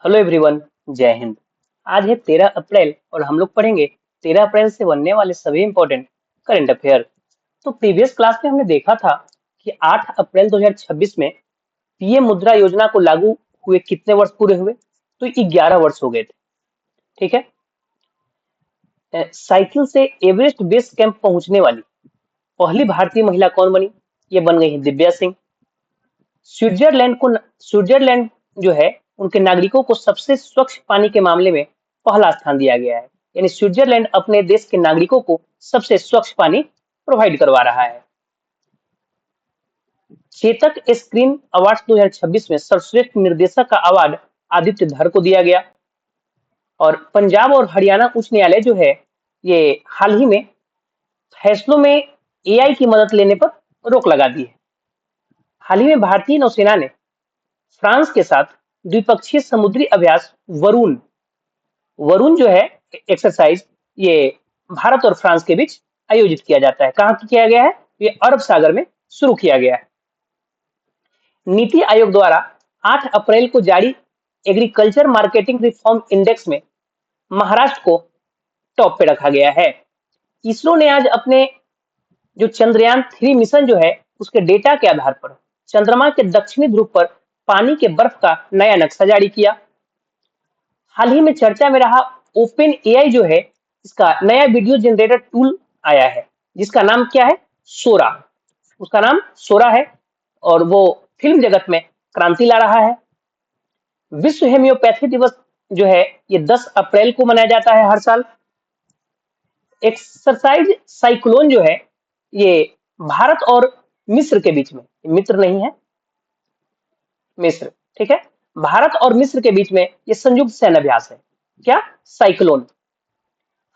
Hello everyone. जय हिंद। आज है 13 अप्रैल और हम लोग पढ़ेंगे 13 अप्रैल से बनने वाले सभी इंपॉर्टेंट करंट अफेयर। तो प्रीवियस क्लास में हमने देखा था कि 8 अप्रैल 2026 में पीएम मुद्रा योजना को लागू हुए कितने वर्ष पूरे हुए। तो 11 वर्ष हो गए थे। ठीक है। साइकिल से एवरेस्ट बेस कैंप पहुंचने वाली पहली भारतीय महिला कौन बनी? ये बन गई है दिव्या सिंह। स्विट्जरलैंड जो है उनके नागरिकों को सबसे स्वच्छ पानी के मामले में पहला स्थान दिया गया है। यानी स्विट्जरलैंड अपने देश के नागरिकों को सबसे स्वच्छ पानी प्रोवाइड करवा रहा है। चेतक स्क्रीन अवार्ड 2026 में सर्वश्रेष्ठ निर्देशक का अवार्ड आदित्य धर को दिया गया। और पंजाब और हरियाणा उच्च न्यायालय जो है ये हाल ही में फैसलों में एआई की मदद लेने पर रोक लगा दी है। हाल ही में भारतीय नौसेना ने फ्रांस के साथ द्विपक्षीय समुद्री अभ्यास वरुण वरुण जो है एक्सरसाइज ये भारत और फ्रांस के बीच आयोजित किया जाता है। कहाँ किया गया है? ये अरब सागर में शुरू किया गया है। नीति आयोग द्वारा 8 अप्रैल को जारी एग्रीकल्चर मार्केटिंग रिफॉर्म इंडेक्स में महाराष्ट्र को टॉप पे रखा गया है। इसरो ने आज अपने जो चंद्रयान 3 मिशन जो है उसके डेटा के आधार पर चंद्रमा के दक्षिणी ध्रुव पर पानी के बर्फ का नया नक्शा जारी किया। हाल ही में चर्चा में रहा ओपन एआई जो है इसका नया वीडियो जनरेटर टूल आया है जिसका नाम क्या है? सोरा। उसका नाम सोरा है और वो फिल्म जगत में क्रांति ला रहा है। विश्व हेम्योपैथी दिवस जो है ये 10 अप्रैल को मनाया जाता है हर साल। एक्सरसाइज साइक्लोन जो है ये भारत और मिस्र के बीच में, मित्र नहीं है मिस्र, ठीक है, भारत और मिस्र के बीच में ये संयुक्त सैन्य अभ्यास है। क्या? साइक्लोन।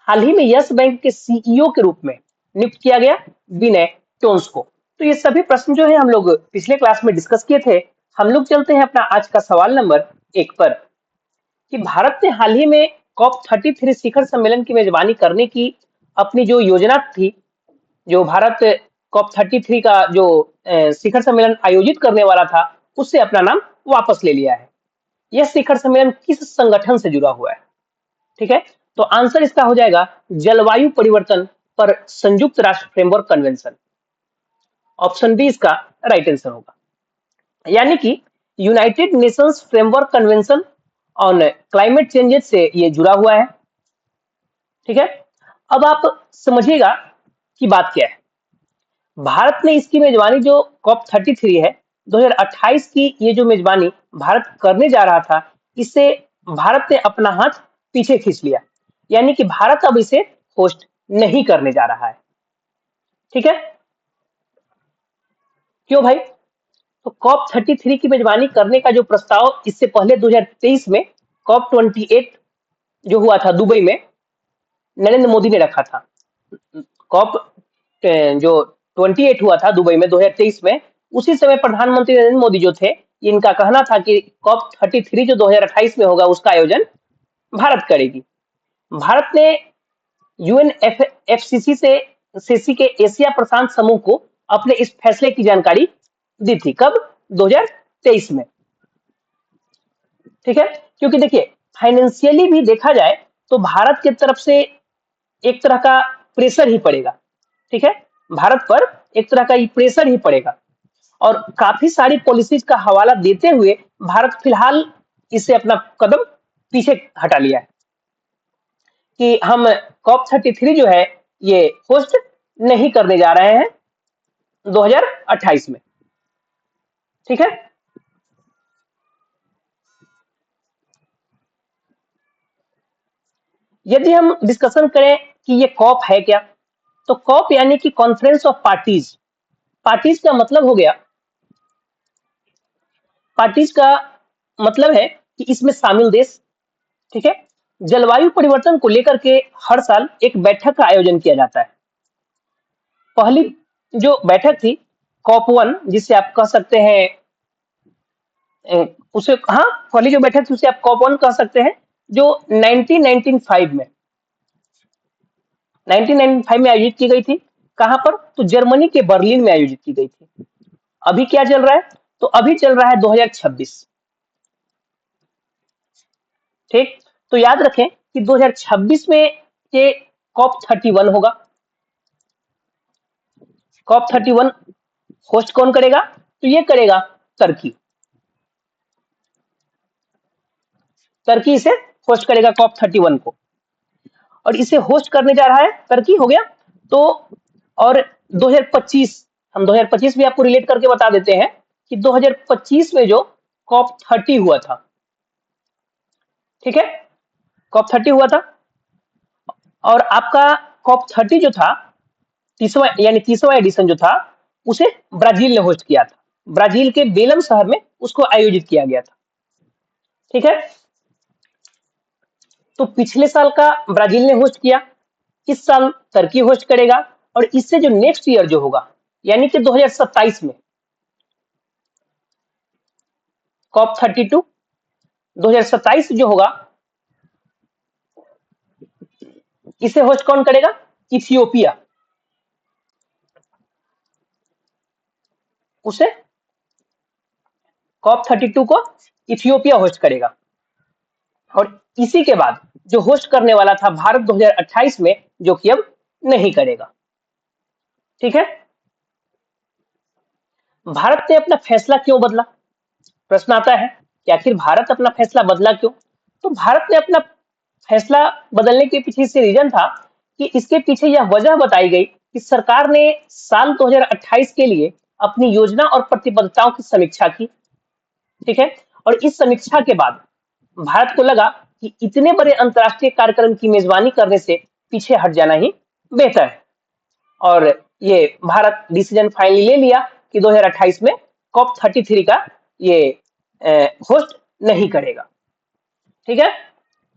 हाल ही में यस बैंक के सीईओ के रूप में नियुक्त किया गया विनय टोन्स को। तो ये सभी प्रश्न जो है हम लोग पिछले क्लास में डिस्कस किए थे। हम लोग चलते हैं अपना आज का सवाल नंबर 1 पर कि भारत ने हाल ही में COP33 शिखर सम्मेलन की मेजबानी करने की अपनी जो योजना थी, जो भारत COP33 का जो शिखर सम्मेलन आयोजित करने वाला था उससे अपना नाम वापस ले लिया है। यह शिखर सम्मेलन किस संगठन से जुड़ा हुआ है? ठीक है, तो आंसर इसका हो जाएगा जलवायु परिवर्तन पर संयुक्त राष्ट्र फ्रेमवर्क कन्वेंशन। ऑप्शन बी इसका राइट आंसर होगा। यानी कि United Nations framework convention on climate changes से ये जुड़ा हुआ है। ठीक है, अब आप समझिएगा कि बात क्या है। भारत ने इसकी मेजबानी जो COP33 है 2028 की ये जो मेजबानी भारत करने जा रहा था, इससे भारत ने अपना हाथ पीछे खींच लिया। यानी कि भारत अब इसे होस्ट नहीं करने जा रहा है। ठीक है, क्यों भाई? तो COP33 की मेजबानी करने का जो प्रस्ताव इससे पहले 2023 में COP28 जो हुआ था दुबई में नरेंद्र मोदी ने रखा था। कॉप जो 28 हुआ था दुबई में 2023 में, उसी समय प्रधानमंत्री नरेंद्र मोदी जो थे, इनका कहना था कि COP33 जो 2028 में होगा उसका आयोजन भारत करेगी। भारत ने यूएनएफसीसी से सीसी के एशिया प्रशांत समूह को अपने इस फैसले की जानकारी दी थी। कब? 2023 में। ठीक है, क्योंकि देखिए फाइनेंशियली भी देखा जाए तो भारत की तरफ से एक तरह का प्रेशर ही पड़ेगा। ठीक है, भारत पर एक तरह का प्रेशर ही पड़ेगा और काफी सारी पॉलिसीज का हवाला देते हुए भारत फिलहाल इससे अपना कदम पीछे हटा लिया है कि हम COP33 जो है ये होस्ट नहीं करने जा रहे हैं 2028 में। ठीक है, यदि हम डिस्कशन करें कि ये कॉप है क्या, तो कॉप यानी कि कॉन्फ्रेंस ऑफ पार्टीज। पार्टीज का मतलब हो गया, पार्टीज का मतलब है कि इसमें शामिल देश। ठीक है, जलवायु परिवर्तन को लेकर के हर साल एक बैठक का आयोजन किया जाता है। पहली जो बैठक थी COP1 जिसे आप कह सकते हैं उसे, हाँ, पहली जो बैठक थी उसे आप COP1 कह सकते हैं, जो 1995 में 1995 में आयोजित की गई थी। कहां पर? तो जर्मनी के बर्लिन में आयोजित की गई थी। अभी क्या चल रहा है? तो अभी चल रहा है 2026। ठीक। तो याद रखें कि 2026 में ये COP31 होगा। COP31 होस्ट कौन करेगा? तो ये करेगा तुर्की। तुर्की इसे होस्ट करेगा COP31 को, और इसे होस्ट करने जा रहा है तुर्की। हो गया। तो और 2025, हम 2025 भी आपको रिलेट करके बता देते हैं कि 2025 में जो COP30 हुआ था, ठीक है, COP30 हुआ था, और आपका COP30 जो था, 30वां एडिशन जो था, उसे ब्राजील ने होस्ट किया था। ब्राजील के बेलम शहर में उसको आयोजित किया गया था। ठीक है। तो पिछले साल का ब्राजील ने होस्ट किया, इस साल तुर्की होस्ट करेगा, और इससे जो नेक्स्ट ईयर जो होगा, यानी कि 2027 में COP32, 2027 जो होगा, इसे होस्ट कौन करेगा? इथियोपिया। उसे COP32 को इथियोपिया होस्ट करेगा, और इसी के बाद जो होस्ट करने वाला था भारत 2028 में, जो कि अब नहीं करेगा। ठीक है। भारत ने अपना फैसला क्यों बदला? प्रश्न आता है कि आखिर भारत अपना फैसला बदला क्यों? तो भारत ने अपना फैसला बदलने के पीछे से रीजन था कि इसके पीछे यह वजह बताई गई कि सरकार ने साल 2028 के लिए अपनी योजना और प्रतिबद्धताओं की समीक्षा की। ठीक है। और इस समीक्षा के बाद भारत को लगा कि इतने बड़े अंतर्राष्ट्रीय कार्यक्रम की मेजबानी करने से पीछे हट जाना ही बेहतर है, और ये भारत डिसीजन फाइनली ले लिया कि 2028 में COP33 का ये होस्ट नहीं करेगा। ठीक है।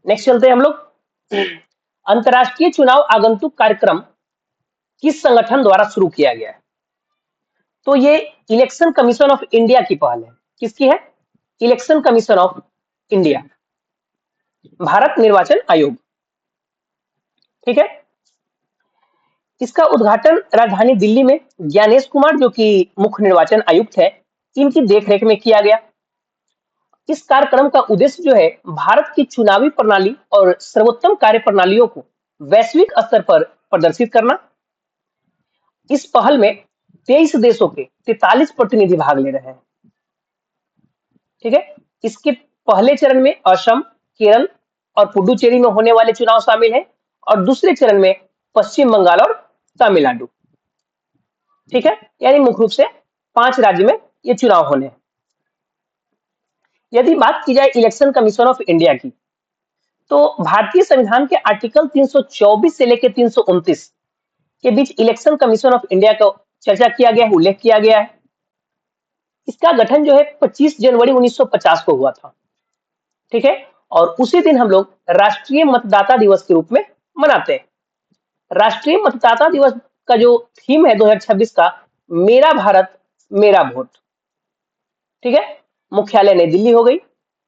नेक्स्ट चलते हैं हम लोग। अंतर्राष्ट्रीय चुनाव आगंतुक कार्यक्रम किस संगठन द्वारा शुरू किया गया है? तो ये इलेक्शन कमीशन ऑफ इंडिया की पहल है। किसकी है? Election commission of India, Bharat निर्वाचन आयोग। ठीक है। इसका उद्घाटन राजधानी दिल्ली में ज्ञानेश कुमार, जो कि मुख्य निर्वाचन आयुक्त है, इनकी देखरेख में किया गया। इस कार्यक्रम का उद्देश्य जो है, भारत की चुनावी प्रणाली और सर्वोत्तम कार्य प्रणालियों को वैश्विक स्तर पर प्रदर्शित करना। इस पहल में 23 देशों के 43 प्रतिनिधि भाग ले रहे हैं। ठीक है। इसके पहले चरण में असम, केरल और पुडुचेरी में होने वाले चुनाव शामिल हैं, और दूसरे चरण में पश्चिम बंगाल और तमिलनाडु। ठीक है। यानी मुख्य रूप से 5 राज्य में ये चुनाव होने हैं। यदि बात की जाए इलेक्शन कमीशन ऑफ इंडिया की, तो भारतीय संविधान के आर्टिकल 324 से लेकर 329 के बीच इलेक्शन कमीशन ऑफ इंडिया को चर्चा किया गया है, उल्लेख किया गया है। इसका गठन जो है 25 जनवरी 1950 को हुआ था। ठीक है। और उसी दिन हम लोग राष्ट्रीय मतदाता दिवस के रूप में मनाते हैं। राष्ट्रीय मतदाता दिवस का जो थीम है 2026 का, मेरा भारत मेरा वोट। ठीक है। मुख्यालय नई दिल्ली हो गई,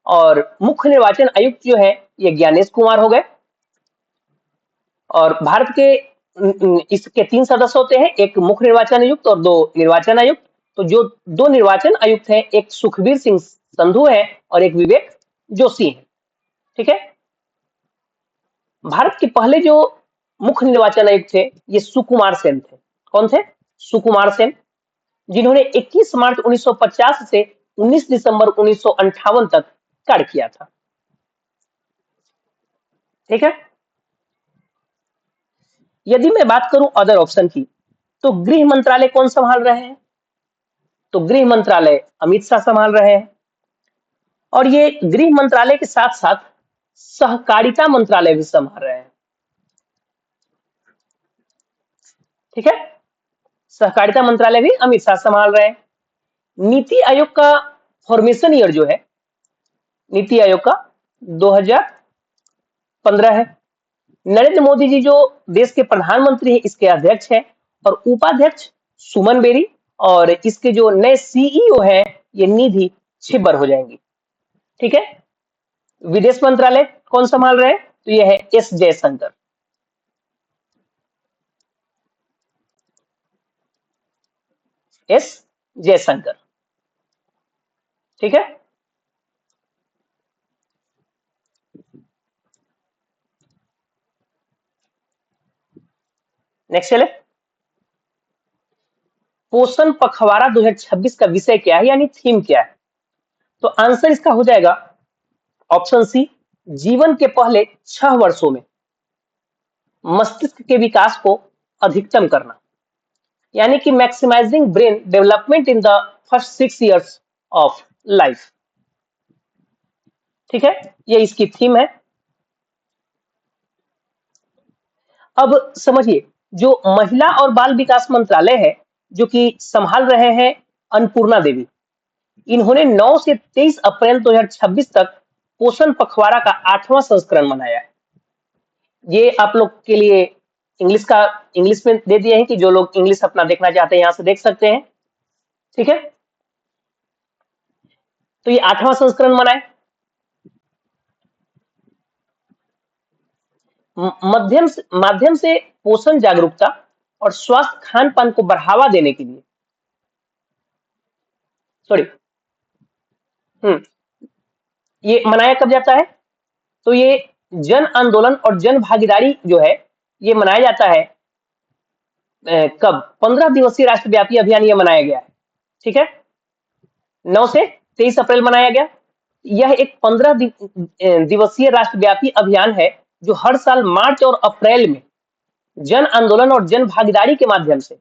और मुख्य निर्वाचन आयुक्त जो है ये ज्ञानेश कुमार हो गए, और भारत के इसके 3 सदस्य होते हैं, एक मुख्य निर्वाचन आयुक्त और 2 निर्वाचन आयुक्त। तो जो 2 निर्वाचन आयुक्त हैं, एक सुखबीर सिंह संधू है और एक विवेक जोशी है। ठीक है। भारत के पहले जो मुख्य निर्वाचन आयुक्त थे, ये सुकुमार सेन थे। कौन थे? सुकुमार सेन, जिन्होंने 21 मार्च 1950 से 19 दिसंबर 1958 तक कार्य किया था। ठीक है। यदि मैं बात करूं अदर ऑप्शन की, तो गृह मंत्रालय कौन संभाल रहे हैं? तो गृह मंत्रालय अमित शाह संभाल रहे हैं, और ये गृह मंत्रालय के साथ साथ सहकारिता मंत्रालय भी संभाल रहे हैं। ठीक है। सहकारिता मंत्रालय भी अमित शाह संभाल रहे हैं। नीति आयोग का फॉर्मेशन ईयर जो है, नीति आयोग का 2015 है। नरेंद्र मोदी जी जो देश के प्रधानमंत्री हैं, इसके अध्यक्ष हैं, और उपाध्यक्ष सुमन बेरी, और इसके जो नए सीईओ हैं, ये निधि छिब्बर हो जाएंगी। ठीक है। विदेश मंत्रालय कौन संभाल रहे हैं? तो यह है एस जयशंकर। एस जयशंकर। ठीक है। नेक्स्ट चले। पोषण पखवाड़ा 2026 का विषय क्या है, यानी थीम क्या है? तो आंसर इसका हो जाएगा ऑप्शन सी, जीवन के पहले 6 वर्षों में मस्तिष्क के विकास को अधिकतम करना, यानी कि maximising brain development in the first 6 years of life. ठीक है, ये इसकी थीम है। अब समझिए, जो महिला और बाल विकास मंत्रालय है, जो कि संभाल रहे हैं अन्नपूर्णा देवी, इन्होंने 9 से 23 अप्रैल 2026 तक पोषण पखवाड़ा का 8वां संस्करण मनाया है। ये आप लोग के लिए इंग्लिश में दे दिए हैं कि जो लोग इंग्लिश अपना देखना चाहते हैं यहां से देख सकते हैं। ठीक है, तो ये 8वां संस्करण मनाए। माध्यम से पोषण जागरूकता और स्वास्थ्य खान पान को बढ़ावा देने के लिए, सॉरी, ये मनाया कब जाता है? तो ये जन आंदोलन और जन भागीदारी जो है, ये मनाया जाता है कब? 15 दिवसीय राष्ट्रव्यापी अभियान ये मनाया गया है। ठीक है, 9 से 23 अप्रैल मनाया गया। यह एक 15 दिवसीय राष्ट्रव्यापी अभियान है, जो हर साल मार्च और अप्रैल में जन आंदोलन और जन भागीदारी के माध्यम से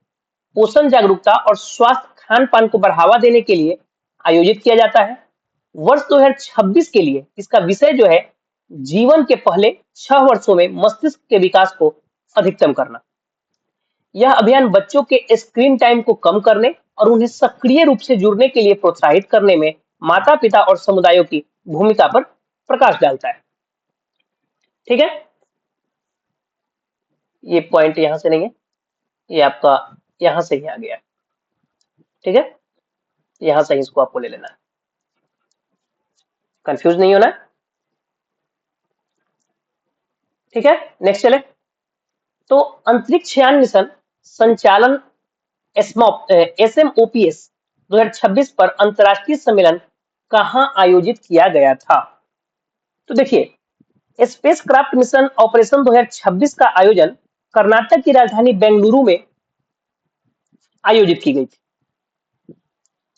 पोषण जागरूकता और स्वास्थ्य खान पान को बढ़ावा देने के लिए आयोजित किया जाता है। वर्ष 2026 के लिए इसका विषय जो है, जीवन के पहले 6 वर्षों में मस्तिष्क के विकास को अधिकतम करना। यह अभियान बच्चों के स्क्रीन टाइम को कम करने और उन्हें सक्रिय रूप से जुड़ने के लिए प्रोत्साहित करने में माता पिता और समुदायों की भूमिका पर प्रकाश डालता है। ठीक है, ये पॉइंट यहां से नहीं है, ये आपका यहां से ही आ गया। ठीक है, यहां से इसको आपको ले लेना है, कंफ्यूज नहीं होना। ठीक है, नेक्स्ट चले। तो अंतरिक्ष यान मिशन संचालन SMOPS 2026 पर अंतरराष्ट्रीय सम्मेलन कहां आयोजित किया गया था? तो देखिए, स्पेस क्राफ्ट मिशन ऑपरेशन 2026 का आयोजन कर्नाटक की राजधानी बेंगलुरु में आयोजित की गई थी।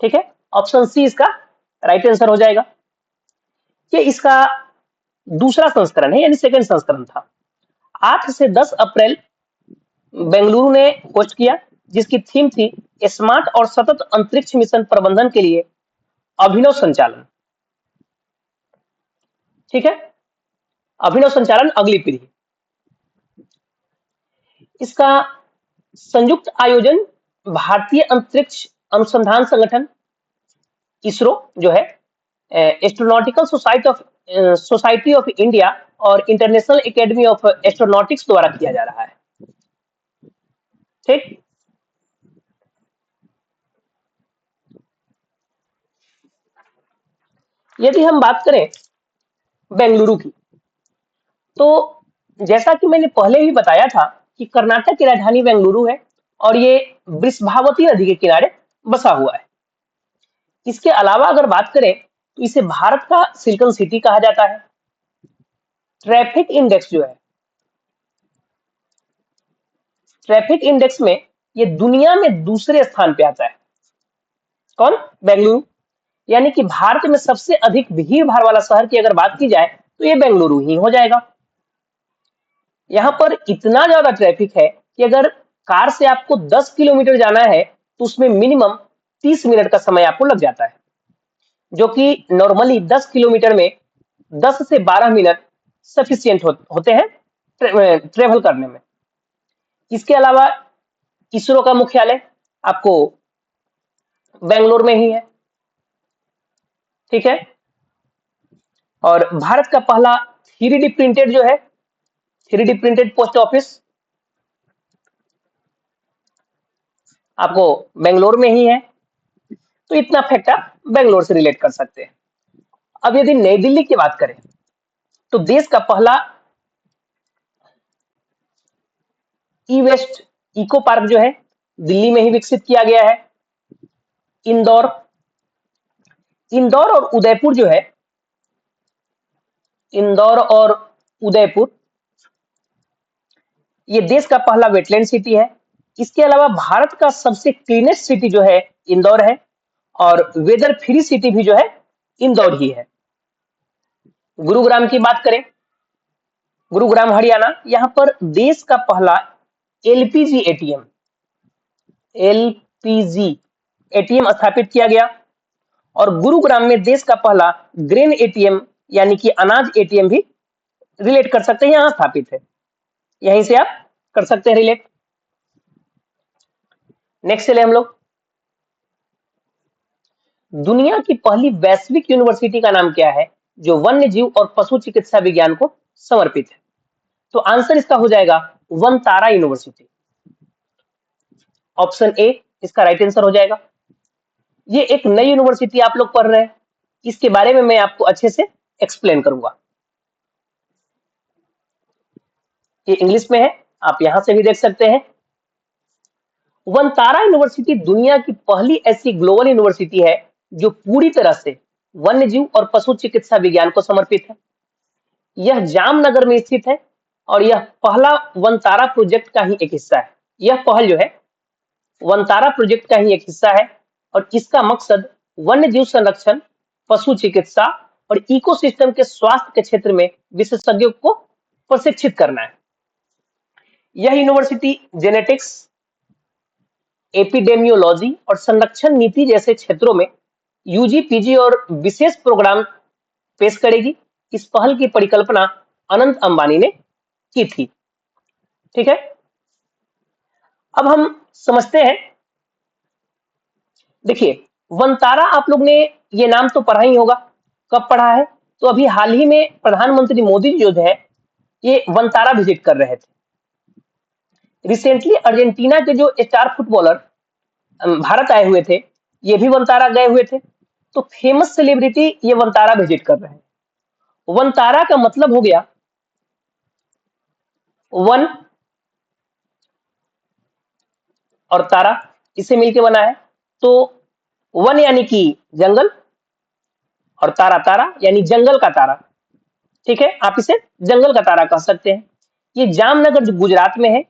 ठीक है, ऑप्शन सी इसका राइट आंसर हो जाएगा। ये इसका दूसरा संस्करण है, यानी सेकंड संस्करण था। 8 से 10 अप्रैल बेंगलुरु ने होस्ट किया, जिसकी थीम थी स्मार्ट और सतत अंतरिक्ष मिशन प्रबंधन के लिए अभिनव संचालन। ठीक है, अभिनव संचालन अगली पीढ़ी। इसका संयुक्त आयोजन भारतीय अंतरिक्ष अनुसंधान संगठन इसरो जो है, एस्ट्रोनॉटिकल सोसाइटी ऑफ इंडिया और इंटरनेशनल एकेडमी ऑफ एस्ट्रोनॉटिक्स द्वारा किया जा रहा है। ठीक, यदि हम बात करें बेंगलुरु की, तो जैसा कि मैंने पहले भी बताया था कि कर्नाटक की राजधानी बेंगलुरु है और ये वृषभावती नदी के किनारे बसा हुआ है। इसके अलावा अगर बात करें तो इसे भारत का सिलिकॉन सिटी कहा जाता है। ट्रैफिक इंडेक्स जो है, ट्रैफिक इंडेक्स में ये दुनिया में दूसरे स्थान पे आता है। कौन? बेंगलुरु। यानी कि भारत में सबसे अधिक भीड़ भाड़ वाला शहर की अगर बात की जाए तो ये बेंगलुरु ही हो जाएगा। यहाँ पर इतना ज्यादा ट्रैफिक है कि अगर कार से आपको 10 किलोमीटर जाना है तो उसमें मिनिमम 30 मिनट का समय आपको लग जाता है, जो कि नॉर्मली 10 किलोमीटर में 10 से 12 मिनट सफिशियंट होते हैं ट्रेवल करने में। इसके अलावा इसरो का मुख्यालय आपको बेंगलोर में ही है। ठीक है, और भारत का पहला 3D प्रिंटेड जो है, 3D प्रिंटेड पोस्ट ऑफिस आपको बेंगलोर में ही है। तो इतना फैक्ट आप बेंगलोर से रिलेट कर सकते हैं। अब यदि नई दिल्ली की बात करें तो देश का पहला ई वेस्ट इको पार्क जो है दिल्ली में ही विकसित किया गया है। इंदौर इंदौर और उदयपुर जो है, इंदौर और उदयपुर ये देश का पहला वेटलैंड सिटी है। इसके अलावा भारत का सबसे क्लीनेस्ट सिटी जो है इंदौर है, और वेदर फ्री सिटी भी जो है इंदौर ही है। गुरुग्राम की बात करें, गुरुग्राम हरियाणा, यहाँ पर देश का पहला एलपीजी एटीएम एलपीजी एटीएम स्थापित किया गया, और गुरुग्राम में देश का पहला ग्रेन एटीएम यानी कि अनाज एटीएम भी रिलेट कर सकते हैं, यहां स्थापित है। यहीं से आप कर सकते हैं रिलेट। नेक्स्ट चले हम लोग, दुनिया की पहली वैश्विक यूनिवर्सिटी का नाम क्या है जो वन्य जीव और पशु चिकित्सा विज्ञान को समर्पित है? तो आंसर इसका हो जाएगा वनतारा यूनिवर्सिटी। ऑप्शन ए इसका राइट आंसर हो जाएगा। ये एक नई यूनिवर्सिटी आप लोग पढ़ रहे हैं, इसके बारे में मैं आपको अच्छे से एक्सप्लेन करूंगा। ये इंग्लिश में है, आप यहां से भी देख सकते हैं। वनतारा यूनिवर्सिटी दुनिया की पहली ऐसी ग्लोबल यूनिवर्सिटी है जो पूरी तरह से वन्यजीव और पशु चिकित्सा विज्ञान को समर्पित है। यह जामनगर में स्थित है, और यह पहला वनतारा प्रोजेक्ट का ही एक हिस्सा है। यह पहल जो है वनतारा प्रोजेक्ट का ही एक हिस्सा है, और इसका मकसद वन्यजीव संरक्षण, पशु चिकित्सा और इकोसिस्टम के स्वास्थ्य के क्षेत्र में विशेषज्ञों को प्रशिक्षित करना है। यह यूनिवर्सिटी जेनेटिक्स, एपिडेमियोलॉजी और संरक्षण नीति जैसे क्षेत्रों में यूजी, पीजी और विशेष प्रोग्राम पेश करेगी। इस पहल की परिकल्पना अनंत अंबानी ने की थी। ठीक है, अब हम समझते हैं। देखिए, वनतारा आप लोग ने ये नाम तो पढ़ा ही होगा। कब पढ़ा है? तो अभी हाल ही में प्रधानमंत्री मोदी जी जो है ये वनतारा विजिट कर रहे थे। रिसेंटली अर्जेंटीना के जो स्टार फुटबॉलर भारत आए हुए थे, ये भी वनतारा गए हुए थे। तो फेमस सेलिब्रिटी ये वनतारा विजिट कर रहे हैं। वनतारा का मतलब हो गया वन और तारा, इसे मिलके बना है। तो वन यानी कि जंगल, और तारा तारा यानी जंगल का तारा। ठीक है, आप इसे जंगल का तारा कह सकते हैं। ये जामनगर जो गुजरात में है,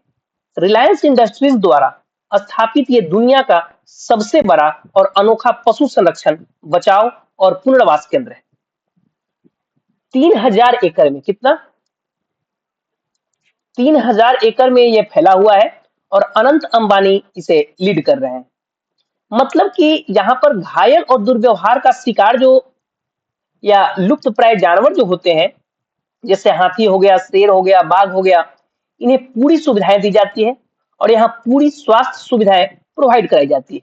रिलायंस इंडस्ट्रीज द्वारा स्थापित ये दुनिया का सबसे बड़ा और अनोखा पशु संरक्षण, बचाव और पुनर्वास केंद्र है। 3000 एकड़ में, कितना? 3000 एकड़ में यह फैला हुआ है, और अनंत अंबानी इसे लीड कर रहे हैं। मतलब कि यहाँ पर घायल और दुर्व्यवहार का शिकार जो या लुप्त प्राय जानवर जो होते हैं, जैसे हाथी हो गया, शेर हो गया, बाघ हो गया, इन्हें पूरी सुविधाएं दी जाती है, और यहाँ पूरी स्वास्थ्य सुविधाएं प्रोवाइड कराई जाती है,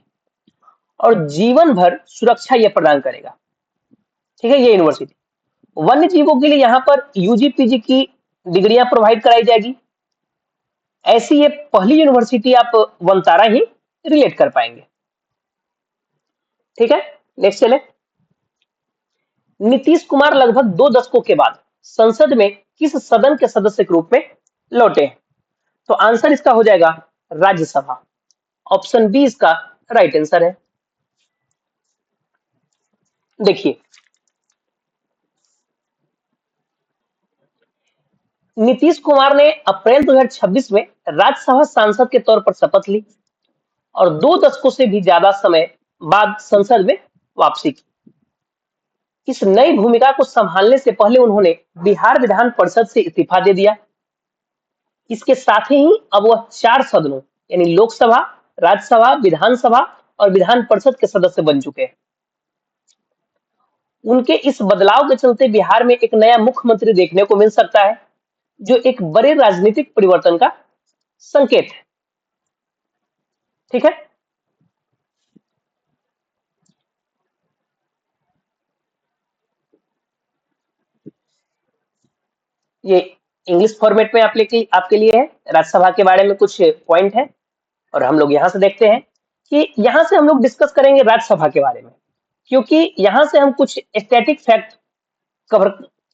और जीवन भर सुरक्षा यह प्रदान करेगा। ठीक है, ये यूनिवर्सिटी वन्य जीवों के लिए यहाँ पर यूजी, पीजी की डिग्रियां प्रोवाइड कराई जाएगी। ऐसी ये पहली यूनिवर्सिटी आप वनतारा ही रिलेट कर पाएंगे। ठीक है, नेक्स्ट चले। नीतीश कुमार लगभग 2 दशकों के बाद संसद में किस सदन के सदस्य के रूप में लौटे? तो आंसर इसका हो जाएगा राज्यसभा। ऑप्शन बी इसका राइट आंसर है। देखिए, नीतीश कुमार ने अप्रैल 2026 में राज्यसभा सांसद के तौर पर शपथ ली, और 2 दशकों से भी ज्यादा समय बाद संसद में वापसी की। इस नई भूमिका को संभालने से पहले उन्होंने बिहार विधान परिषद से इस्तीफा दे दिया। इसके साथ ही अब वह 4 सदनों यानी लोकसभा, राज्यसभा, विधानसभा और विधान परिषद के सदस्य बन चुके हैं। उनके इस बदलाव के चलते बिहार में एक नया मुख्यमंत्री देखने को मिल सकता है, जो एक बड़े राजनीतिक परिवर्तन का संकेत है। ठीक है, ये इंग्लिश फॉर्मेट में आपके लिए है। राज्यसभा के बारे में कुछ पॉइंट है, और हम लोग यहां से देखते हैं कि यहां से हम लोग डिस्कस करेंगे राज्यसभा के बारे में, क्योंकि यहां से हम कुछ स्टैटिक फैक्ट कवर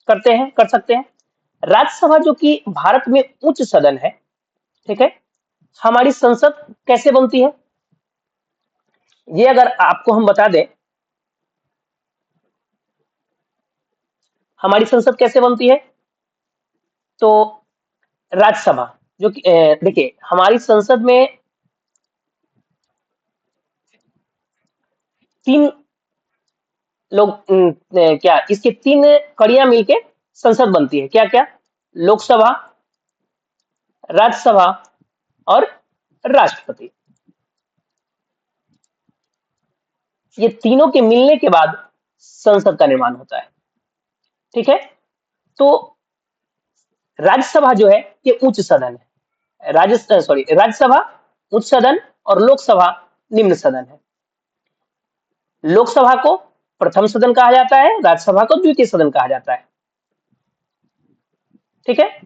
कर सकते हैं। राज्यसभा जो कि भारत में उच्च सदन है, ठीक है। हमारी संसद कैसे बनती है, ये अगर आपको हम बता दें, हमारी संसद कैसे बनती है, तो राज्यसभा जो कि देखिए हमारी संसद में तीन लोग क्या इसके तीन कड़ियां मिलके संसद बनती है, क्या क्या? लोकसभा, राज्यसभा और राष्ट्रपति। ये तीनों के मिलने के बाद संसद का निर्माण होता है। ठीक है, तो राज्यसभा जो है ये उच्च सदन है। राज्यसभा उच्च सदन और लोकसभा निम्न सदन है। लोकसभा को प्रथम सदन कहा जाता है, राज्यसभा को द्वितीय सदन कहा जाता है। ठीक है,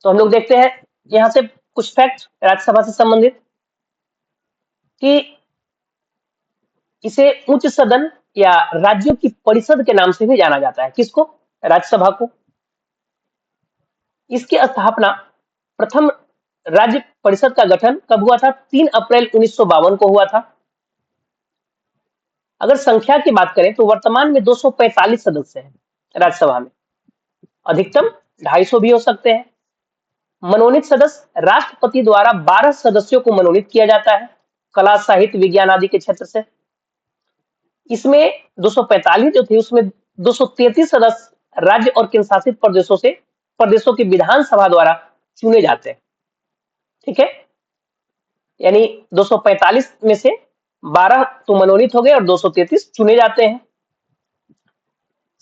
तो हम लोग देखते हैं यहां से कुछ फैक्ट राज्यसभा से संबंधित कि इसे उच्च सदन या राज्यों की परिषद के नाम से भी जाना जाता है। किसको? राज्यसभा को। इसकी स्थापना प्रथम राज्य परिषद का गठन कब हुआ था? 3 अप्रैल 1952 को हुआ था। अगर संख्या की बात करें तो वर्तमान में 245 सदस्य हैं राज्यसभा में, अधिकतम 250 भी हो सकते हैं। मनोनीत सदस्य राष्ट्रपति द्वारा 12 सदस्यों को मनोनीत किया जाता है, कला, साहित्य, विज्ञान आदि के क्षेत्र से। इसमें 245 जो थे उसमें 233 सदस्य राज्य और केंद्र शासित प्रदेशों की विधानसभा द्वारा चुने जाते हैं। ठीक है, यानी 245 में से 12 तो मनोनीत हो गए और 233 चुने जाते हैं।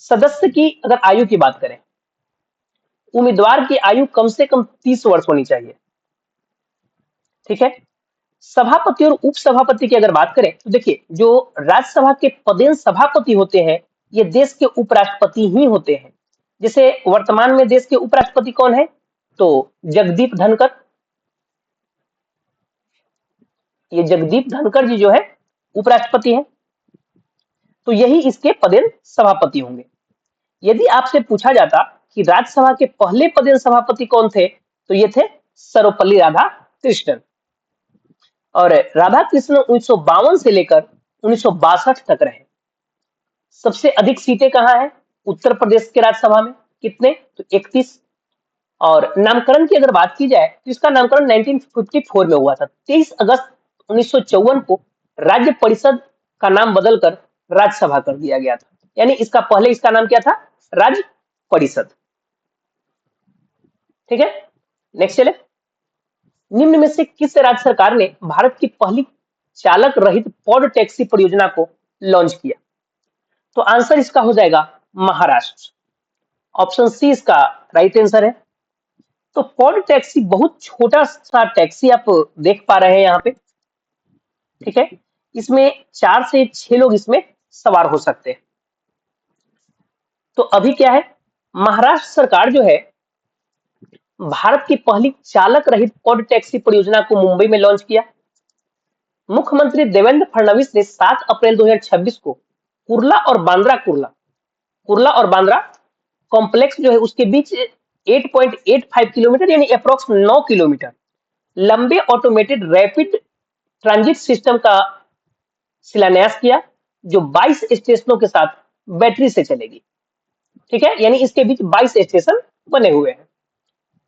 सदस्य की अगर आयु की बात करें, उम्मीदवार की आयु कम से कम 30 वर्ष होनी चाहिए। ठीक है, सभापति और उपसभापति की अगर बात करें तो देखिए जो राज्यसभा के पदेन सभापति होते हैं ये देश के उपराष्ट्रपति ही होते हैं। जैसे वर्तमान में देश के उपराष्ट्रपति कौन है? तो जगदीप धनखड़। ये जगदीप धनखड़ जी जो है उपराष्ट्रपति हैं, तो यही इसके पदेन सभापति होंगे। यदि आपसे पूछा जाता कि राज्यसभा के पहले पदेन सभापति कौन थे, तो ये थे सर्वपल्ली राधाकृष्णन। और राधाकृष्णन 1952 से लेकर 1962 तक रहे। सबसे अधिक सीटें कहाँ हैं? उत्तर प्रदेश के राज्यसभा में। कितने? तो 31। और नामकरण की अगर बात की जाए तो इसका नामकरण 1954 में हुआ था। 23 अगस्त 1954 को राज्य परिषद का नाम बदलकर राज्यसभा कर दिया गया था। यानी इसका नाम क्या था? राज्य परिषद। ठीक है, नेक्स्ट चले। निम्न में से किस राज्य सरकार ने भारत की पहली चालक रहित पॉड टैक्सी परियोजना को लॉन्च किया? तो आंसर इसका हो जाएगा महाराष्ट्र। ऑप्शन सी इसका राइट आंसर है। तो पॉड टैक्सी बहुत छोटा सा टैक्सी आप देख पा रहे हैं यहाँ पे। ठीक है, इसमें 4 से 6 लोग इसमें सवार हो सकते हैं। तो अभी क्या है, महाराष्ट्र सरकार जो है भारत की पहली चालक रहित पॉड टैक्सी परियोजना को मुंबई में लॉन्च किया। मुख्यमंत्री देवेंद्र फडणवीस ने 7 अप्रैल 2026 को कुर्ला और बांद्रा कॉम्प्लेक्स जो है उसके बीच 8.85 किलोमीटर यानी अप्रोक्स 9 किलोमीटर लंबे ऑटोमेटेड रैपिड ट्रांजिट सिस्टम का शिलान्यास किया, जो 22 स्टेशनों के साथ बैटरी से चलेगी। ठीक है, यानी इसके बीच 22 स्टेशन बने हुए हैं।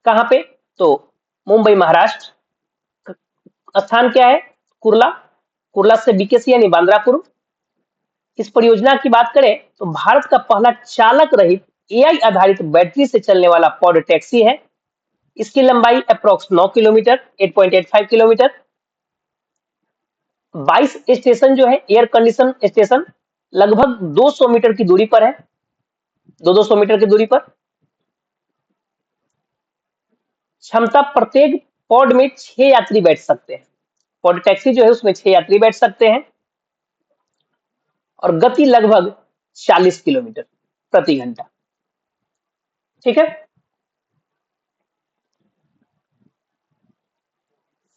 कहां पे? तो मुंबई महाराष्ट्र। स्थान क्या है? कुर्ला। कुर्ला से बीकेसी यानी बांद्रा कुर्ला। इस परियोजना की बात करें तो भारत का पहला चालक रहित एआई आधारित बैटरी से चलने वाला पॉड टैक्सी है। इसकी लंबाई अप्रोक्स 9 किलोमीटर 8.85 किलोमीटर। 22 स्टेशन जो है एयर कंडीशन स्टेशन लगभग 200 मीटर की दूरी पर है। 200 मीटर की दूरी पर। क्षमता प्रत्येक पॉड में 6 यात्री बैठ सकते हैं। पॉड टैक्सी जो है उसमें 6 यात्री बैठ सकते हैं और गति लगभग 40 किलोमीटर प्रति घंटा। ठीक है,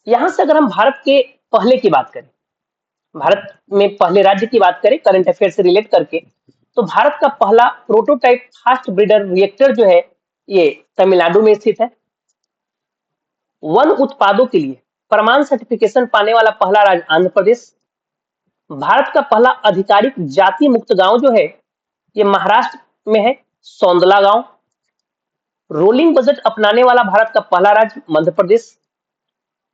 यहां से अगर हम भारत के पहले की बात करें, भारत में पहले राज्य की बात करें करंट अफेयर से रिलेट करके, तो भारत का पहला प्रोटोटाइप फास्ट ब्रीडर रिएक्टर जो है ये तमिलनाडु में स्थित है। वन उत्पादों के लिए प्रमाण सर्टिफिकेशन पाने वाला पहला राज्य आंध्र प्रदेश। भारत का पहला आधिकारिक जाति मुक्त गांव जो है ये महाराष्ट्र में है, सौंदला गांव। रोलिंग बजट अपनाने वाला भारत का पहला राज्य मध्य प्रदेश।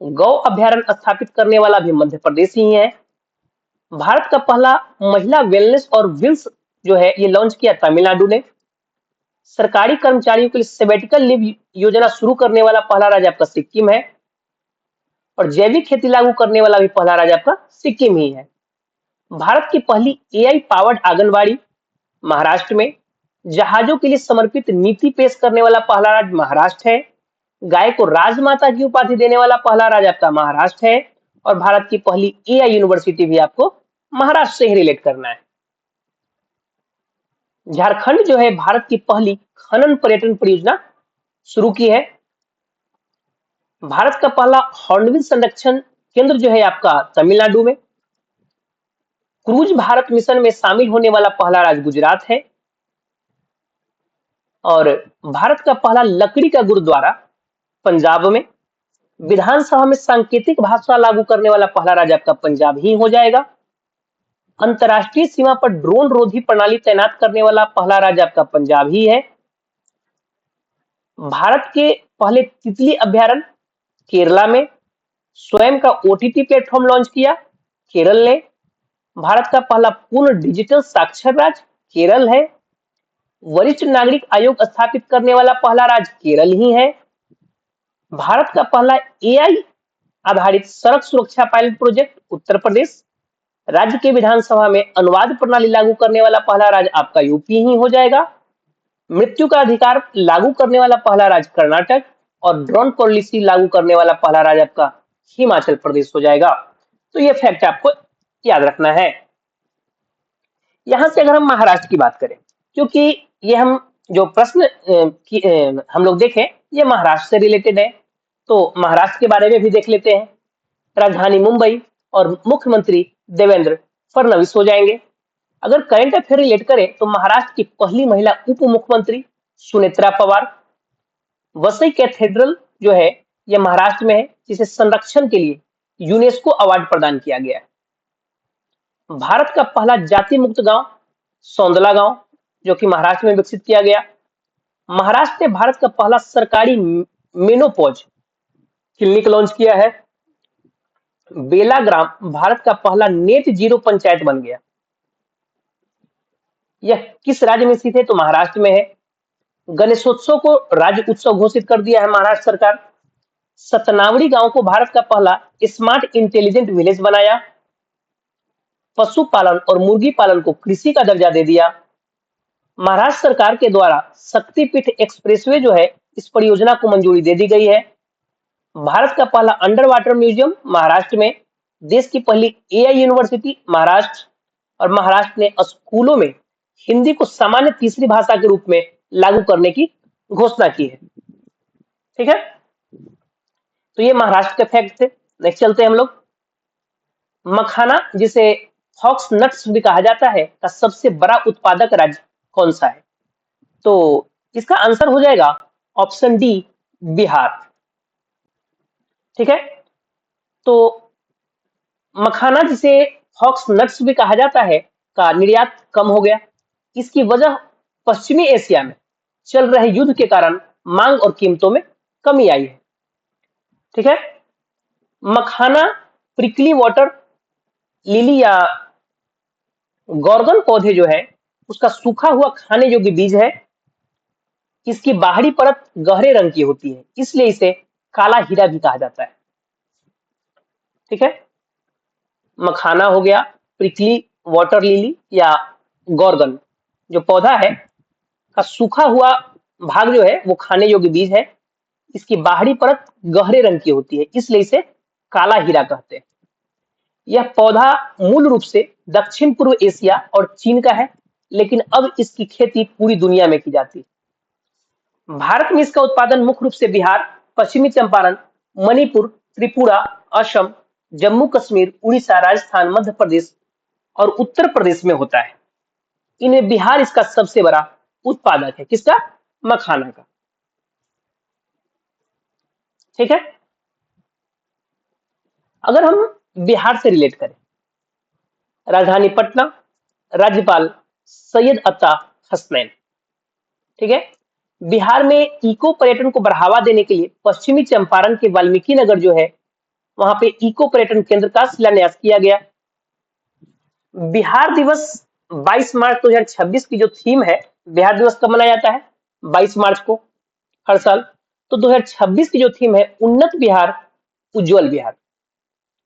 गौ अभ्यारण्य स्थापित करने वाला भी मध्य प्रदेश ही है। भारत का पहला महिला वेलनेस और विल्स जो है ये लॉन्च किया तमिलनाडु ने। सरकारी कर्मचारियों के लिए सेबेटिकल लीव योजना शुरू करने वाला पहला राज्य आपका सिक्किम है। और जैविक खेती लागू करने वाला भी पहला राज्य आपका सिक्किम ही है। भारत की पहली एआई पावर्ड आंगनबाड़ी महाराष्ट्र में। जहाजों के लिए समर्पित नीति पेश करने वाला पहला राज्य महाराष्ट्र है। गाय को राजमाता की उपाधि देने वाला पहला राज्य आपका महाराष्ट्र है। और भारत की पहली एआई यूनिवर्सिटी भी आपको महाराष्ट्र से ही रिलेट करना है। झारखंड जो है भारत की पहली खनन पर्यटन परियोजना शुरू की है। भारत का पहला हॉर्नबिल संरक्षण केंद्र जो है आपका तमिलनाडु में। क्रूज भारत मिशन में शामिल होने वाला पहला राज्य गुजरात है। और भारत का पहला लकड़ी का गुरुद्वारा पंजाब में। विधानसभा में सांकेतिक भाषा लागू करने वाला पहला राज्य आपका पंजाब ही हो जाएगा। अंतरराष्ट्रीय सीमा पर ड्रोन रोधी प्रणाली तैनात करने वाला पहला राज्य आपका पंजाब ही है। भारत के पहले तितली अभ्यारण्य केरला में। स्वयं का ओटीटी प्लेटफॉर्म लॉन्च किया केरल ने। भारत का पहला पूर्ण डिजिटल साक्षर राज्य केरल है। वरिष्ठ नागरिक आयोग स्थापित करने वाला पहला राज्य केरल ही है। भारत का पहला एआई आधारित सड़क सुरक्षा पायलट प्रोजेक्ट उत्तर प्रदेश। राज्य के विधानसभा में अनुवाद प्रणाली लागू करने वाला पहला राज्य आपका यूपी ही हो जाएगा। मृत्यु का अधिकार लागू करने वाला पहला राज्य कर्नाटक। और ड्रोन पॉलिसी लागू करने वाला पहला राज्य आपका हिमाचल प्रदेश हो जाएगा। तो ये फैक्ट आपको याद रखना है। यहां से अगर हम महाराष्ट्र की बात करें, क्योंकि ये हम जो प्रश्न हम लोग देखें ये महाराष्ट्र से रिलेटेड है, तो महाराष्ट्र के बारे में भी देख लेते हैं। राजधानी मुंबई और मुख्यमंत्री देवेंद्र फडणवीस हो जाएंगे। अगर करंट अफेयर रिलेट करें तो महाराष्ट्र की पहली महिला उप मुख्यमंत्री सुनेत्रा पवार। वसई कैथेड्रल जो है यह महाराष्ट्र में है, जिसे संरक्षण के लिए यूनेस्को अवार्ड प्रदान किया गया है। भारत का पहला जाति मुक्त गांव सौंदला गांव जो कि महाराष्ट्र में विकसित किया गया। महाराष्ट्र ने भारत का पहला सरकारी मेनोपॉज क्लिनिक लॉन्च किया है। बेलाग्राम भारत का पहला नेट जीरो पंचायत बन गया। यह किस राज्य में स्थित है? तो महाराष्ट्र में है। गणेशोत्सव को राज्य उत्सव घोषित कर दिया है महाराष्ट्र सरकार। सतनावड़ी गांव को भारत का पहला स्मार्ट इंटेलिजेंट विलेज बनाया। पशुपालन और मुर्गी पालन को कृषि का दर्जा दे दिया। महाराष्ट्र सरकार के द्वारा शक्तिपीठ एक्सप्रेसवे जो है इस परियोजना को मंजूरी दे दी गई है। भारत का पहला अंडर वाटर म्यूजियम महाराष्ट्र में। देश की पहली एआई यूनिवर्सिटी महाराष्ट्र। और महाराष्ट्र ने स्कूलों में हिंदी को सामान्य तीसरी भाषा के रूप में लागू करने की घोषणा की है। ठीक है, तो ये महाराष्ट्र के फैक्ट थे। नेक्स्ट चलते हैं हम लोग। मखाना जिसे फॉक्स नट्स भी कहा जाता है का सबसे बड़ा उत्पादक राज्य कौन सा है? तो इसका आंसर हो जाएगा ऑप्शन डी बिहार। ठीक है, तो मखाना जिसे फॉक्स नट्स भी कहा जाता है का निर्यात कम हो गया। इसकी वजह पश्चिमी एशिया में चल रहे युद्ध के कारण मांग और कीमतों में कमी आई है। ठीक है, मखाना प्रिकली वाटर लिली या गॉर्गन पौधे जो है उसका सूखा हुआ खाने योग्य बीज है। इसकी बाहरी परत गहरे रंग की होती है, इसलिए इसे काला हीरा भी कहा जाता है। ठीक है, मखाना हो गया, प्रिकली वाटर लिली या गॉर्गन जो पौधा है का सूखा हुआ भाग जो है वो खाने योग्य बीज है। इसकी बाहरी परत गहरे रंग की होती है, इसलिए इसे काला हीरा कहते हैं। यह पौधा मूल रूप से दक्षिण पूर्व एशिया और चीन का है, लेकिन अब इसकी खेती पूरी दुनिया में की जाती है। भारत में इसका उत्पादन मुख्य रूप से बिहार, पश्चिमी चंपारण, मणिपुर, त्रिपुरा, असम, जम्मू कश्मीर, उड़ीसा, राजस्थान, मध्य प्रदेश और उत्तर प्रदेश में होता है। इनमें बिहार इसका सबसे बड़ा उत्पादक है। किसका? मखाना का। ठीक है, अगर हम बिहार से रिलेट करें, राजधानी पटना, राज्यपाल सैयद अता हसनैन। ठीक है, बिहार में इको पर्यटन को बढ़ावा देने के लिए पश्चिमी चंपारण के वाल्मीकि नगर जो है, वहां पे इको पर्यटन केंद्र का शिलान्यास किया गया। बिहार दिवस 22 मार्च 2026 की जो थीम है, बिहार दिवस कब मनाया जाता है? 22 मार्च को हर साल। तो 2026 की जो थीम है, उन्नत बिहार उज्जवल बिहार,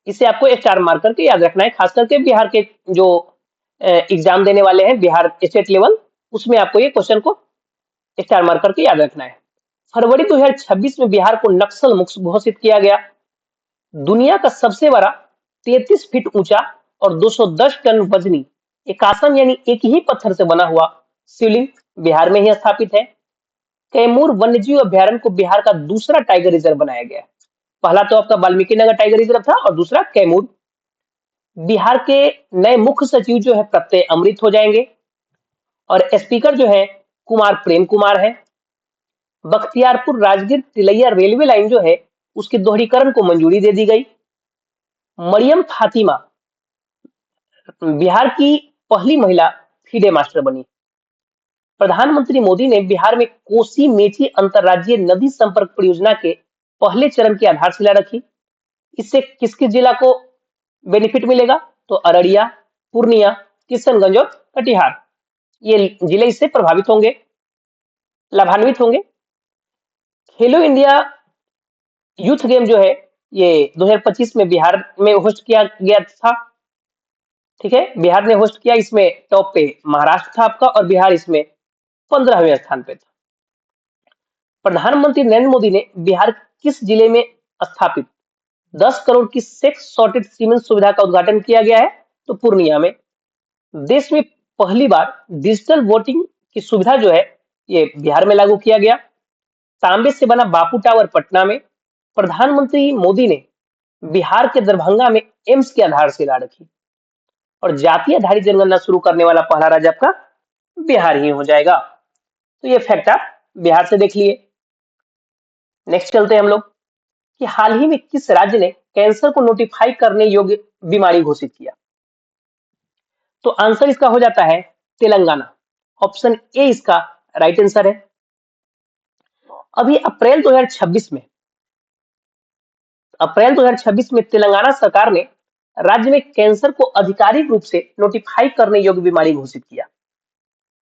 इसे आपको स्टार मार्क करके याद रखना है। खास करके बिहार के जो एग्जाम देने वाले हैं बिहार स्टेट लेवल, उसमें आपको ये क्वेश्चन को स्टार मार्क करके याद रखना है। फरवरी 2026 में बिहार को नक्सल मुक्त घोषित किया गया। दुनिया का सबसे बड़ा 33 फीट ऊंचा और 210 टन वजनी एक आसन यानी एक ही पत्थर से बना हुआ शिवलिंग बिहार में ही स्थापित है। कैमूर वन्यजीव अभ्यारण्य को बिहार का दूसरा टाइगर रिजर्व बनाया गया। पहला तो आपका वाल्मीकि नगर टाइगर रिजर्व था और दूसरा कैमूर। बिहार के नए मुख्य सचिव जो है प्रत्यय अमृत हो जाएंगे और स्पीकर जो है कुमार प्रेम कुमार है। बख्तियारपुर राजगीर तिलैया रेलवे लाइन जो है उसके दोहरीकरण को मंजूरी दे दी गई। मरियम फातिमा बिहार की पहली महिला फीडे मास्टर बनी। प्रधानमंत्री मोदी ने बिहार में कोसी मेची अंतरराज्यीय नदी संपर्क परियोजना के पहले चरण की आधारशिला रखी। इससे किस किस जिला को बेनिफिट मिलेगा? तो अररिया, पूर्णिया, किशनगंज और कटिहार, ये जिले इससे प्रभावित होंगे, लाभान्वित होंगे। खेलो इंडिया यूथ गेम जो है ये 2025 में बिहार में होस्ट किया गया था। ठीक है, बिहार ने होस्ट किया। इसमें टॉप पे महाराष्ट्र था आपका और बिहार इसमें 15वें स्थान पे था। प्रधानमंत्री नरेंद्र मोदी ने बिहार किस जिले में स्थापित 10 करोड़ की सेक्स सॉर्टेड सीमेंट सुविधा का उद्घाटन किया गया है? तो पूर्णिया में। देश में पहली बार डिजिटल वोटिंग की सुविधा जो है ये बिहार में लागू किया गया। तांबे से बना बापू टावर पटना में। प्रधानमंत्री मोदी ने बिहार के दरभंगा में एम्स की आधारशिला रखी और जातीय आधारित जनगणना शुरू करने वाला पहला राज्य आपका बिहार ही हो जाएगा। तो ये फैक्ट आप बिहार से देख लिए। नेक्स्ट चलते हैं हम लोग कि हाल ही में किस राज्य ने कैंसर को नोटिफाई करने योग्य बीमारी घोषित किया? तो आंसर इसका हो जाता है तेलंगाना। ऑप्शन ए इसका राइट आंसर है। अभी अप्रैल 2026 में तेलंगाना सरकार ने राज्य में कैंसर को आधिकारिक रूप से नोटिफाई करने योग्य बीमारी घोषित किया।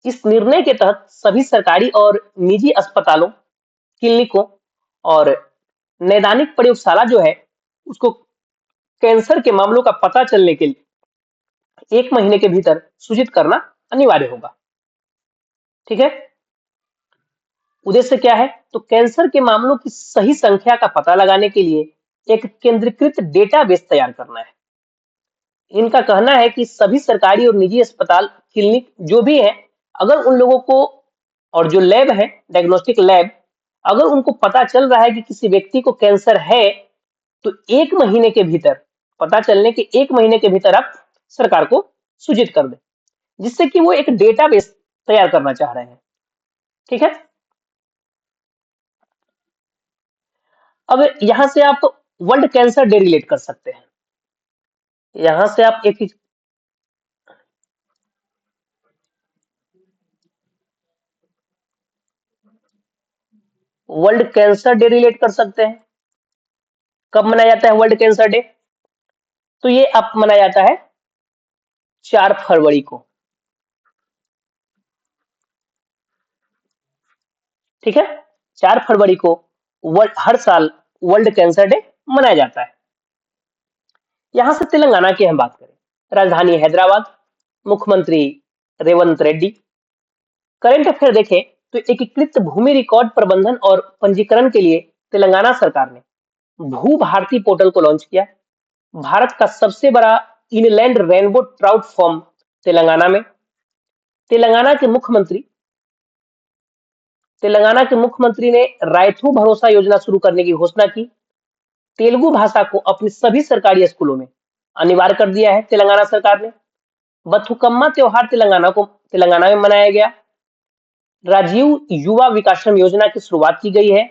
इस निर्णय के तहत सभी सरकारी और निजी अस्पतालों, क्लिनिकों और नैदानिक प्रयोगशाला जो है उसको कैंसर के मामलों का पता चलने के लिए 1 महीने के भीतर सूचित करना अनिवार्य होगा। ठीक है, उद्देश्य क्या है? तो कैंसर के मामलों की सही संख्या का पता लगाने के लिए एक केंद्रीकृत डेटाबेस तैयार करना है। इनका कहना है कि सभी सरकारी और निजी अस्पताल, क्लिनिक जो भी है, अगर उन लोगों को और जो लैब है, डायग्नोस्टिक लैब, अगर उनको पता चल रहा है कि किसी व्यक्ति को कैंसर है, तो 1 महीने के भीतर, पता चलने के 1 महीने के भीतर आप सरकार को सूचित कर दें, जिससे कि वो एक डेटाबेस तैयार करना चाह रहे हैं। ठीक है, अब यहां से आप वर्ल्ड कैंसर डे रिलेट कर सकते हैं। यहां से आप एक वर्ल्ड कैंसर डे रिलेट कर सकते हैं। कब मनाया जाता है वर्ल्ड कैंसर डे? तो ये अब मनाया जाता है 4 फरवरी को। ठीक है, 4 फरवरी को हर साल वर्ल्ड कैंसर डे मनाया जाता है। यहां से तेलंगाना की हम बात करें, राजधानी हैदराबाद, मुख्यमंत्री रेवंत रेड्डी। करंट अफेयर देखें तो एकीकृत भूमि रिकॉर्ड प्रबंधन और पंजीकरण के लिए तेलंगाना सरकार ने भू भारती पोर्टल को लॉन्च किया। भारत का सबसे बड़ा inland rainbow trout farm Telangana में। तेलंगाना के मुख्यमंत्री तेलंगाना के मुख्यमंत्री ने रायथू भरोसा योजना शुरू करने की घोषणा की। तेलुगु भाषा को अपने सभी सरकारी स्कूलों में अनिवार्य कर दिया है तेलंगाना सरकार ने। बथुकम्मा त्योहार तेलंगाना में मनाया गया। राजीव युवा विकासम योजना की शुरुआत की गई है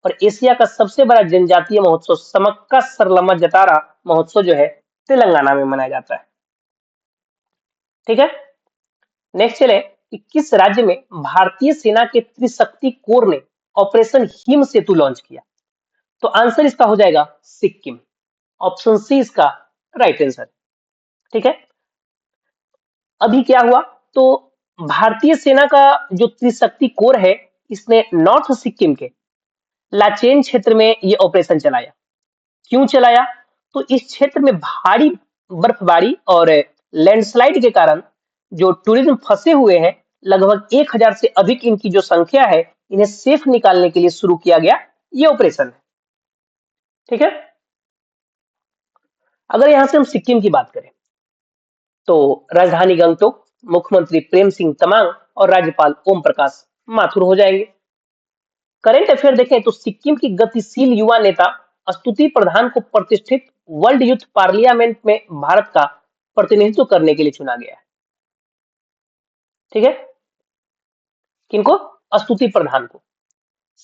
और एशिया का सबसे बड़ा जनजातीय महोत्सव समक्का सरलम्मा जतारा महोत्सव जो है तेलंगाना में मनाया जाता है। ठीक है, नेक्स्ट चले कि किस राज्य में भारतीय सेना के त्रिशक्ति कोर ने ऑपरेशन हिम सेतु लॉन्च किया? तो आंसर इसका हो जाएगा सिक्किम। ऑप्शन सी इसका राइट आंसर। ठीक है, अभी क्या हुआ, तो भारतीय सेना का जो त्रिशक्ति कोर है, इसने नॉर्थ सिक्किम के लाचेन क्षेत्र में ये ऑपरेशन चलाया। क्यों चलाया? तो इस क्षेत्र में भारी बर्फबारी और लैंडस्लाइड के कारण जो टूरिज्म फंसे हुए हैं, लगभग 1000 से अधिक इनकी जो संख्या है, इन्हें सेफ निकालने के लिए शुरू किया गया ये ऑपरेशन है। ठीक है, अगर यहां से हम सिक्किम की बात करें तो राजधानी गंगटोक, मुख्यमंत्री प्रेम सिंह तमांग और राज्यपाल ओम प्रकाश माथुर हो जाएंगे। करेंट अफेयर देखें तो सिक्किम की गतिशील युवा नेता स्तुति प्रधान को प्रतिष्ठित वर्ल्ड यूथ पार्लियामेंट में भारत का प्रतिनिधित्व करने के लिए चुना गया है। ठीक है, किनको? स्तुति प्रधान को।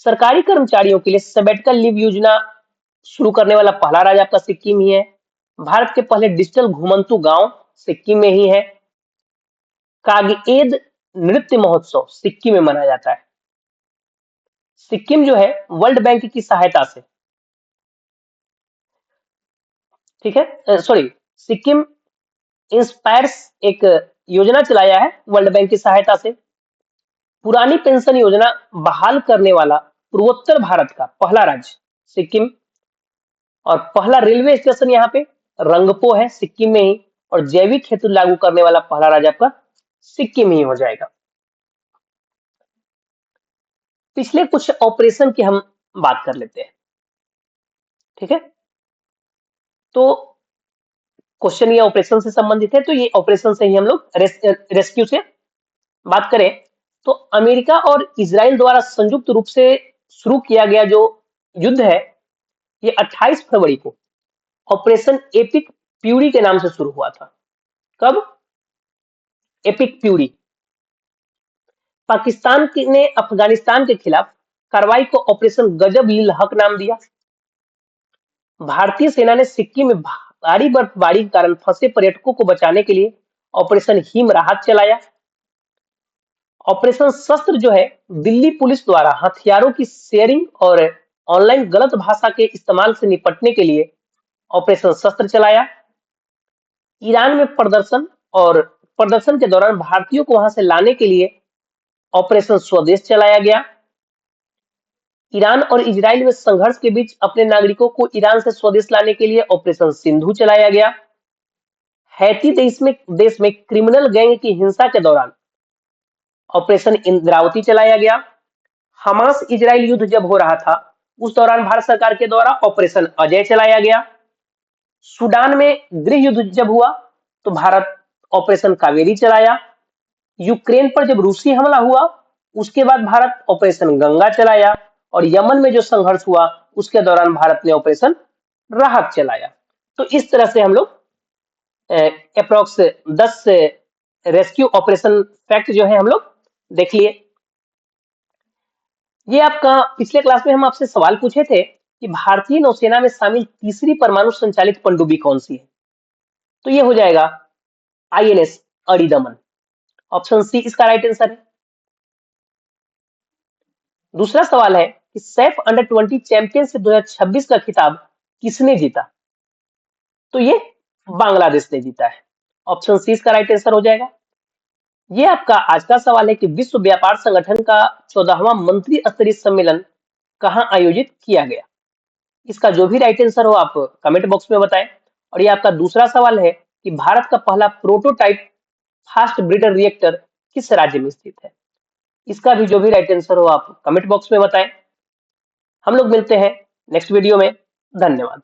सरकारी कर्मचारियों के लिए सबैटिकल लीव योजना शुरू करने वाला पहला राज्य आपका सिक्किम ही है। भारत के पहले डिजिटल घुमंतु गांव सिक्किम में ही है। कागएद नृत्य महोत्सव सिक्किम में मनाया जाता है। सिक्किम जो है वर्ल्ड बैंक की सहायता से, ठीक है, सॉरी, सिक्किम इंस्पायर्स एक योजना चलाया है वर्ल्ड बैंक की सहायता से। पुरानी पेंशन योजना बहाल करने वाला पूर्वोत्तर भारत का पहला राज्य सिक्किम। और पहला रेलवे स्टेशन यहाँ पे रंगपो है सिक्किम में ही। और जैविक खेती लागू करने वाला पहला राज्य आपका सिक्किम ही हो जाएगा। पिछले कुछ ऑपरेशन की हम बात कर लेते हैं। ठीक है, तो क्वेश्चन ये ऑपरेशन से संबंधित है, तो ये ऑपरेशन से ही हम लोग रेस्क्यू से बात करें तो अमेरिका और इजराइल द्वारा संयुक्त रूप से शुरू किया गया जो युद्ध है, ये 28 फरवरी को ऑपरेशन एपिक प्यूरी के नाम से शुरू हुआ था। कब? Epic puree. पाकिस्तान ने अफगानिस्तान के खिलाफ कार्रवाई को ऑपरेशन गजब लिल हक नाम दिया। भारतीय सेना ने सिक्किम में भारी बर्फबारी के कारण फंसे पर्यटकों को बचाने के लिए ऑपरेशन हिम राहत चलाया। ऑपरेशन शस्त्र जो है दिल्ली पुलिस द्वारा हथियारों की शेयरिंग और ऑनलाइन गलत भाषा के इस्तेमाल से निपटने के लिए ऑपरेशन शस्त्र चलाया। ईरान में प्रदर्शन के दौरान भारतीयों को वहां से लाने के लिए ऑपरेशन स्वदेश चलाया गया। ईरान और इजराइल में संघर्ष के बीच अपने नागरिकों को ईरान से स्वदेश लाने के लिए ऑपरेशन सिंधु चलाया गया। हैती देश में क्रिमिनल गैंग की हिंसा के दौरान ऑपरेशन इंद्रावती चलाया गया। हमास इजराइल युद्ध जब हो रहा था उस दौरान भारत सरकार के द्वारा ऑपरेशन अजय चलाया गया। सूडान में गृह युद्ध जब हुआ तो भारत ऑपरेशन कावेरी चलाया। यूक्रेन पर जब रूसी हमला हुआ उसके बाद भारत ऑपरेशन गंगा चलाया। और यमन में जो संघर्ष हुआ उसके दौरान भारत ने ऑपरेशन राहत चलाया। तो इस तरह से हम लोग अप्रोक्स 10 रेस्क्यू ऑपरेशन फैक्ट जो है हम लोग देख लिए। ये आपका पिछले क्लास में हम आपसे सवाल पूछे थे कि भारतीय नौसेना में शामिल तीसरी परमाणु संचालित पनडुब्बी कौन सी है? तो ये हो जाएगा आईएनएस अरिदमन। ऑप्शन सी इसका राइट आंसर है। दूसरा सवाल है कि सैफ अंडर 20 चैंपियनशिप 2026 का खिताब किसने जीता? तो ये बांग्लादेश ने जीता है। ऑप्शन सी इसका राइट आंसर हो जाएगा। ये आपका आज का सवाल है कि विश्व व्यापार संगठन का 14वां मंत्री स्तरीय सम्मेलन कहां आयोजित किया गया? इसका जो भी राइट आंसर हो आप कमेंट बॉक्स में बताएं। और ये आपका दूसरा सवाल है कि भारत का पहला प्रोटोटाइप फास्ट ब्रीडर रिएक्टर किस राज्य में स्थित है? इसका भी जो भी राइट आंसर हो आप कमेंट बॉक्स में बताएं। हम लोग मिलते हैं नेक्स्ट वीडियो में। धन्यवाद।